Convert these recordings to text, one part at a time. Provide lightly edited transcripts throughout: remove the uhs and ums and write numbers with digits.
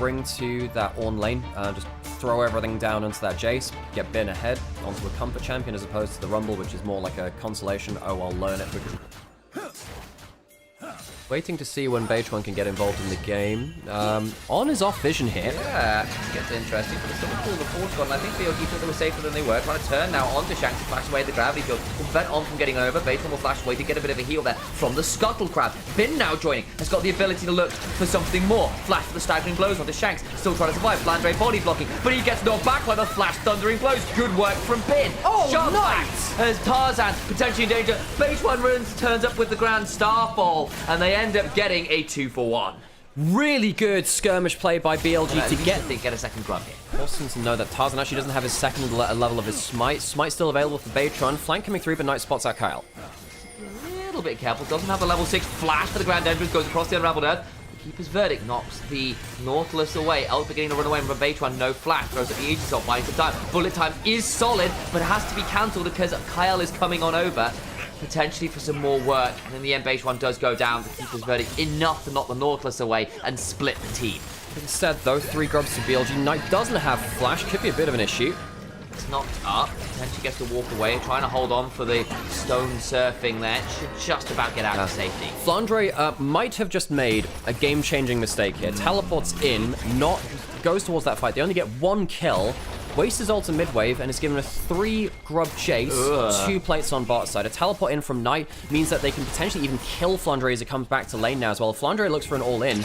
bring to that Ornn lane. Just throw everything down into that Jace, get Bin ahead onto a comfort champion as opposed to the Rumble, which is more like a consolation. Oh, I'll learn it. Waiting to see when Beige1 can get involved in the game. Onn is off vision here. Yeah, it gets interesting, but it's still cool. The forward's gone. I think BLG thought they were safer than they were. Trying to turn now onto Shanks to flash away the gravity field. Will prevent Onn from getting over. Beige1 will flash away to get a bit of a heal there from the Scuttle Crab. Bin now joining. Has got the ability to look for something more. Flash for the staggering blows onto Shanks. Still trying to survive. Flandre body blocking, but he gets knocked back by the flash thundering blows. Good work from Bin. Oh, Shot nice! Back as Tarzan potentially in danger. Beige1 turns up with the Grand Starfall, and they end up getting a 2-for-1. Really good skirmish play by BLG to get a second grub here. Awesome to know that Tarzan actually doesn't have his second level of his Smite. Smite still available for Beige1. Flank coming through, but Knight spots out Kyle. A little bit careful. Doesn't have a level 6 flash for the Grand Entrance. Goes across the Unraveled Earth. The Keeper's Verdict knocks the Nautilus away. Elk beginning to run away from Beige1. No flash. Throws up the Aegis Assault, buying some time. Bullet time is solid, but it has to be cancelled because Kyle is coming on over. Potentially for some more work, and in the end, Beige1 does go down. The Keeper's Verdict enough to knock the Nautilus away and split the team. Instead, though, 3 grubs to BLG. Knight doesn't have flash, could be a bit of an issue. It's knocked up, potentially gets to walk away, trying to hold on for the stone surfing there. Should just about get out of safety. Flandre might have just made a game-changing mistake here. Teleports in, goes towards that fight. They only get 1 kill. Wastes his ult in mid-wave and is given a 3 grub chase, 2 plates on bot side. A teleport in from Knight means that they can potentially even kill Flandre as it comes back to lane now as well. Flandre looks for an all-in.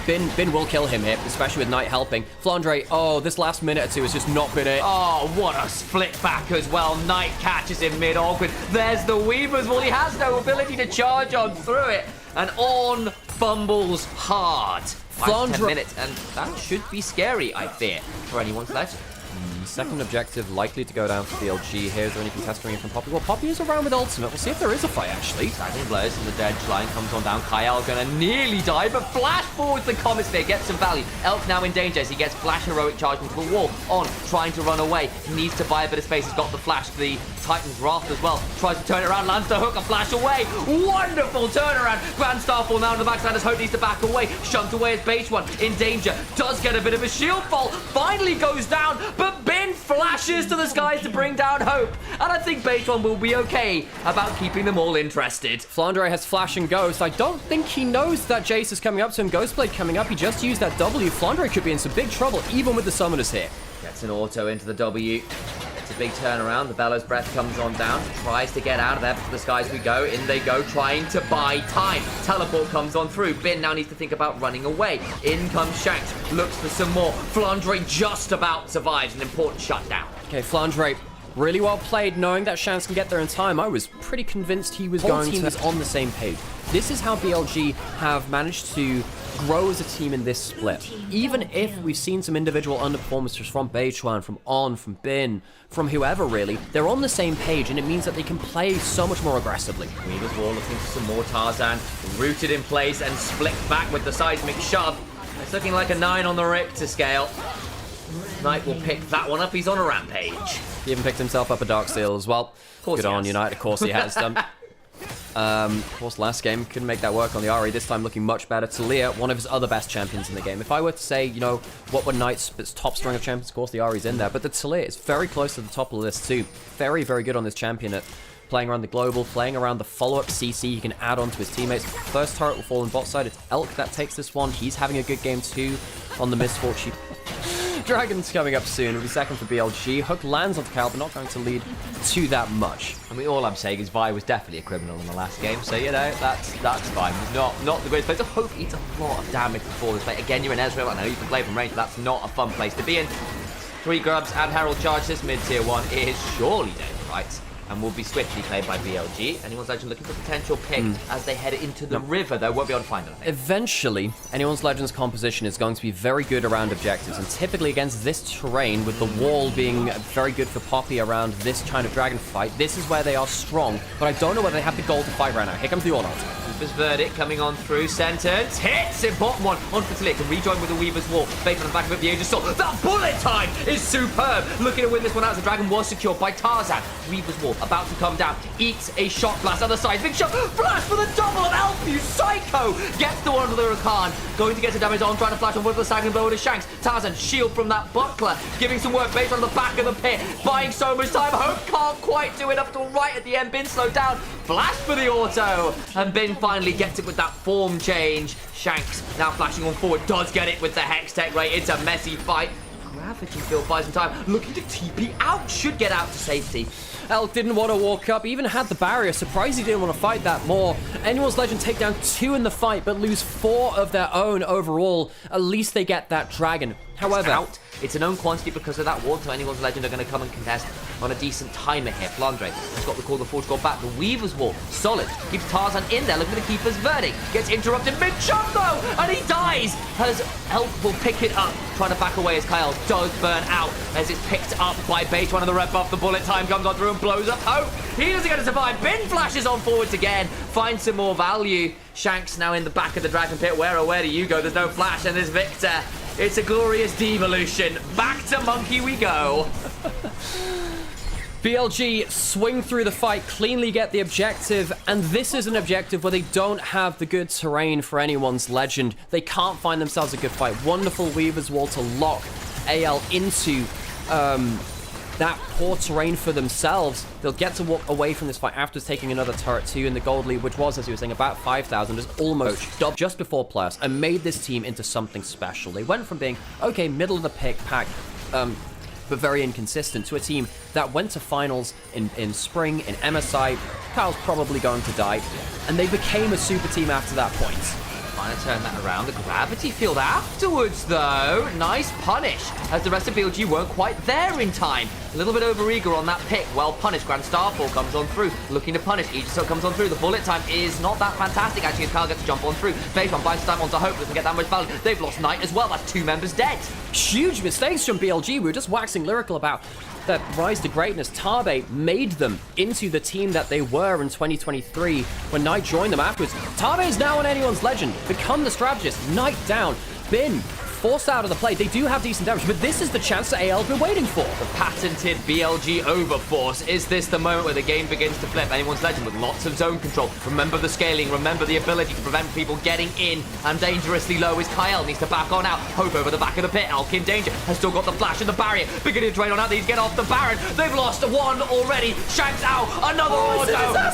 Bin will kill him here, especially with Knight helping. Flandre, oh, this last minute or two has just not been it. Oh, what a split back as well. Knight catches him mid-awkward. There's the Weavers. Well, he has no ability to charge on through it. And Ornn fumbles hard. 5 to 10 minutes, and that should be scary, I fear, for anyone's legend. Second objective likely to go down for BLG here. Is there any contest coming in from Poppy? Well, Poppy is around with ultimate. We'll see if there is a fight, actually. Staggering blows from the dead line comes on down. Kyle gonna nearly die, but flash forwards the Comet Sphere, gets some value. Elk now in danger as he gets flash heroic charge into the wall. On, trying to run away. He needs to buy a bit of space. He's got the flash, the Titan's Wrath as well. Tries to turn it around, lands the hook, and flash away. Wonderful turnaround. Grand Starfall now on the backside as Hope needs to back away. Shunt away as Beige1 in danger. Does get a bit of a shield fall. Finally goes down, but Bin flashes to the skies to bring down Hope. And I think Beige1 will be okay about keeping them all interested. Flandre has flash and ghost. I don't think he knows that Jace is coming up to him. Ghostblade coming up. He just used that W. Flandre could be in some big trouble, even with the summoners here. Gets an auto into the W. It's a big turnaround. The Bellows Breath comes on down. Tries to get out of there. To the skies we go. In they go, trying to buy time. Teleport comes on through. Bin now needs to think about running away. In comes Shanks. Looks for some more. Flandre just about survives an important shutdown. Okay, Flandre, really well played, knowing that Shanks can get there in time. I was pretty convinced he was going to be on the same page. This is how BLG have managed to grow as a team in this split. Even if we've seen some individual underperformances from Beige1, from Onn, from Bin, from whoever really, they're on the same page, and it means that they can play so much more aggressively. Weaver's Wall looking for some more Tarzan. Rooted in place and split back with the seismic shove. It's looking like a 9 on the Richter scale. Knight will pick that one up. He's on a rampage. He even picked himself up a Darksteel as well. Good on United. Of course he has done. Of course, last game couldn't make that work on the Ahri. This time looking much better. Talia, one of his other best champions in the game. If I were to say, you know, what were Knight's top string of champions, of course the Ahri's in there. But the Talia is very close to the top of the list too. Very, very good on this champion at playing around the global, playing around the follow-up CC he can add on to his teammates. First turret will fall on bot side. It's Elk that takes this one. He's having a good game too on the Misfortune. Dragon's coming up soon. It'll be second for BLG. Hook lands on Cal, but not going to lead to that much. I mean, all I'm saying is Vi was definitely a criminal in the last game, so, you know, that's fine. Not the greatest place. I hope he eats a lot of damage before this play. Again, you're in Ezreal. I know you can play from range, but that's not a fun place to be in. 3 grubs and Herald charge. This mid-tier 1 is surely dead, right? And will be swiftly played by BLG. Anyone's Legend looking for potential pick as they head into the river, though. Won't be able to find anything. Eventually, Anyone's Legend's composition is going to be very good around objectives, and typically against this terrain, with the wall being very good for Poppy around this kind of dragon fight, this is where they are strong, but I don't know whether they have the goal to fight right now. Here comes the all-out. Keeper's Verdict coming on through. Sentence hits in bottom one. On for Talia, can rejoin with the Weaver's Wall. Based on the back of it, the Angel Soul. That bullet time is superb. Looking to win this one out as the Dragon was secured by Tarzan. Weaver's Wall about to come down. Eats a shot blast. Other side, big shot. Flash for the double of LPL. Psycho gets the one under the Rakan. Going to get some damage on, trying to flash on one of the second blow to Shanks. Tarzan shield from that buckler. Giving some work based on the back of the pit. Buying so much time. Hope can't quite do it up till right at the end. Bin slowed down. Flash for the auto. And Bin finally gets it with that form change. Shanks now flashing on forward. Does get it with the Hex Tech Ray. It's a messy fight. Gravity Field buys some time. Looking to TP out. Should get out to safety. Elk didn't want to walk up, even had the barrier. Surprised he didn't want to fight that more. Anyone's Legend take down 2 in the fight, but lose 4 of their own overall. At least they get that dragon. However, out. It's a known quantity because of that ward, so Anyone's Legend are going to come and contest on a decent timer here. Flandre has got the call, the Forge got back. The Weaver's Wall, solid. Keeps Tarzan in there, looking for the Keeper's Verdict. Gets interrupted mid-jump though, and he dies. As Elk will pick it up, trying to back away as Kyle does burn out. As it's picked up by Bait, one of the red buff. The bullet time comes on through and blows up Hope. He isn't going to survive. Bin flashes on forwards again, finds some more value. Shanks now in the back of the Dragon Pit. Where do you go? There's no flash, and there's Victor. It's a glorious devolution. Back to Monkey we go. BLG swing through the fight, cleanly get the objective, and this is an objective where they don't have the good terrain for Anyone's Legend. They can't find themselves a good fight. Wonderful Weaver's Wall to lock AL into that poor terrain for themselves. They'll get to walk away from this fight after taking another turret too, and the gold lead, which was, as you were saying, about 5,000, is almost doubled just before plus, and made this team into something special. They went from being, okay, middle of the pack, but very inconsistent, to a team that went to finals in spring, in MSI. Kyle's probably going to die, and they became a super team after that point. Trying to turn that around. The Gravity Field afterwards, though. Nice punish, as the rest of BLG weren't quite there in time. A little bit over-eager on that pick. Well punished. Grand Starfall comes on through, looking to punish. Aegis comes on through. The bullet time is not that fantastic, actually, as Kyle gets to jump on through. Baseman buys time onto Hope, doesn't get that much value. They've lost Knight as well. That's 2 members dead. Huge mistakes from BLG. We were just waxing lyrical about that rise to greatness. Tabe made them into the team that they were in 2023 when Knight joined them afterwards. Tabe is now on Anyone's Legend, become the strategist. Knight down, Bin forced out of the play. They do have decent damage, but this is the chance that AL's been waiting for. The patented BLG overforce. Is this the moment where the game begins to flip? Anyone's Legend with lots of zone control. Remember the scaling, remember the ability to prevent people getting in, and dangerously low is Kyle. Needs to back on out. Hope over the back of the pit. Elk in danger. Has still got the flash and the barrier. Beginning to drain on out. They need to get off the Baron. They've lost 1 already. Shanks out. Another auto.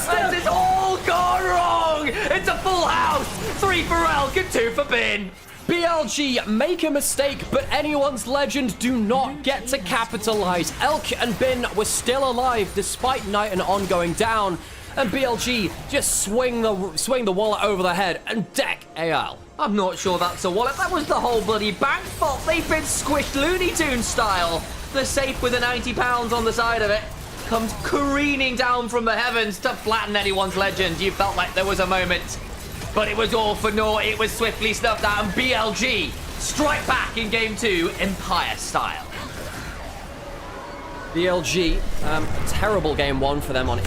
And it's all gone wrong. It's a full house. 3 for Elk and 2 for Bin. BLG make a mistake, but Anyone's Legend do not get to capitalize. Elk and Bin were still alive despite Knight and On going down, and BLG just swing the wallet over the head and deck AL. I'm not sure that's a wallet. That was the whole bloody bank fault. They've been squished Looney Tunes style. The safe with the 90 pounds on the side of it comes careening down from the heavens to flatten Anyone's Legend. You felt like there was a moment, but it was all for naught. It was swiftly snuffed out, and BLG strike back in game 2, Empire style. BLG, terrible game 1 for them on